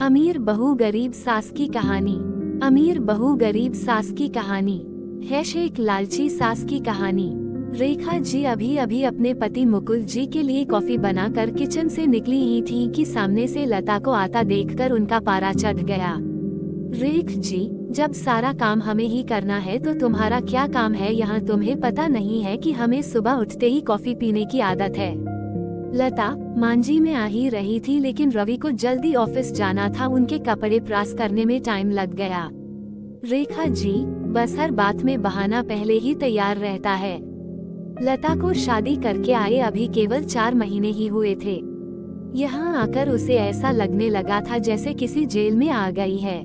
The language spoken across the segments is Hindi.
अमीर बहू गरीब सास की कहानी। अमीर बहू गरीब सास की कहानी है एक लालची सास की कहानी। रेखा जी अभी अभी अपने पति मुकुल जी के लिए कॉफी बनाकर किचन से निकली ही थी कि सामने से लता को आता देखकर उनका पारा चढ़ गया। रेख जी, जब सारा काम हमें ही करना है तो तुम्हारा क्या काम है यहाँ? तुम्हें पता नहीं है कि हमें सुबह उठते ही कॉफी पीने की आदत है। लता मांझी में आ ही रही थी, लेकिन रवि को जल्दी ऑफिस जाना था, उनके कपड़े प्रेस करने में टाइम लग गया। रेखा जी, बस हर बात में बहाना पहले ही तैयार रहता है। लता को शादी करके आए अभी केवल 4 महीने ही हुए थे। यहाँ आकर उसे ऐसा लगने लगा था जैसे किसी जेल में आ गई है।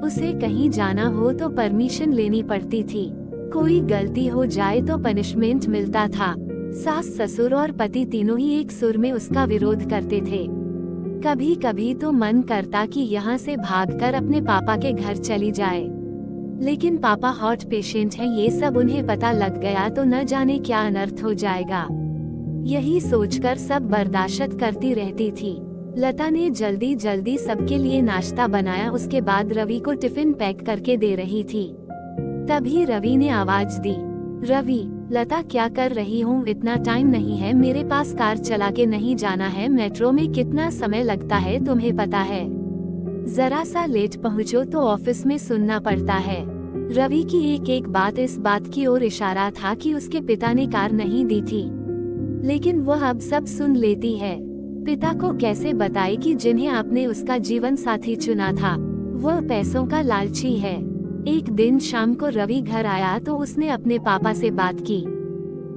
उसे कहीं जाना हो तो परमिशन लेनी पड़ती थी, कोई गलती हो जाए तो पनिशमेंट मिलता था। सास ससुर और पति तीनों ही एक सुर में उसका विरोध करते थे। कभी कभी तो मन करता कि यहाँ से भागकर अपने पापा के घर चली जाए, लेकिन पापा हार्ट पेशेंट हैं, ये सब उन्हें पता लग गया तो न जाने क्या अनर्थ हो जाएगा। यही सोचकर सब बर्दाश्त करती रहती थी। लता ने जल्दी जल्दी सबके लिए नाश्ता बनाया, उसके बाद रवि को टिफिन पैक करके दे रही थी। तभी रवि ने आवाज दी, रवि, लता क्या कर रही हूँ? इतना टाइम नहीं है मेरे पास, कार चला के नहीं जाना है? मेट्रो में कितना समय लगता है तुम्हें पता है? जरा सा लेट पहुँचो तो ऑफिस में सुनना पड़ता है। रवि की एक एक बात इस बात की ओर इशारा था कि उसके पिता ने कार नहीं दी थी, लेकिन वह अब सब सुन लेती है। पिता को कैसे बताए कि जिन्हें आपने उसका जीवन साथी चुना था वह पैसों का लालची है। एक दिन शाम को रवि घर आया तो उसने अपने पापा से बात की,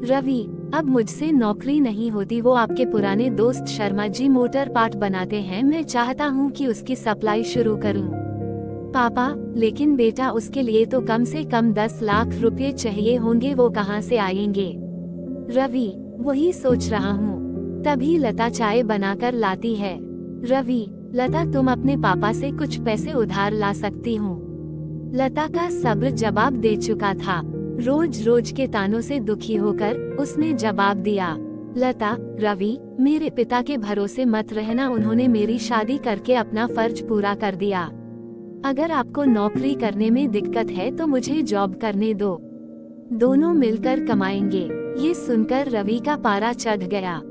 रवि, अब मुझसे नौकरी नहीं होती, वो आपके पुराने दोस्त शर्मा जी मोटर पार्ट बनाते हैं, मैं चाहता हूँ कि उसकी सप्लाई शुरू करूँ। पापा, लेकिन बेटा उसके लिए तो कम से कम 10 लाख रुपए चाहिए होंगे, वो कहाँ से आएंगे? रवि, वही सोच रहा हूँ। तभी लता चाय बनाकर लाती है। रवि, लता तुम अपने पापा से कुछ पैसे उधार ला सकती हो। लता का सब्र जवाब दे चुका था। रोज रोज के तानों से दुखी होकर उसने जवाब दिया, लता, रवि, मेरे पिता के भरोसे मत रहना, उन्होंने मेरी शादी करके अपना फर्ज पूरा कर दिया। अगर आपको नौकरी करने में दिक्कत है तो मुझे जॉब करने दो, दोनों मिलकर कमाएंगे। ये सुनकर रवि का पारा चढ़ गया।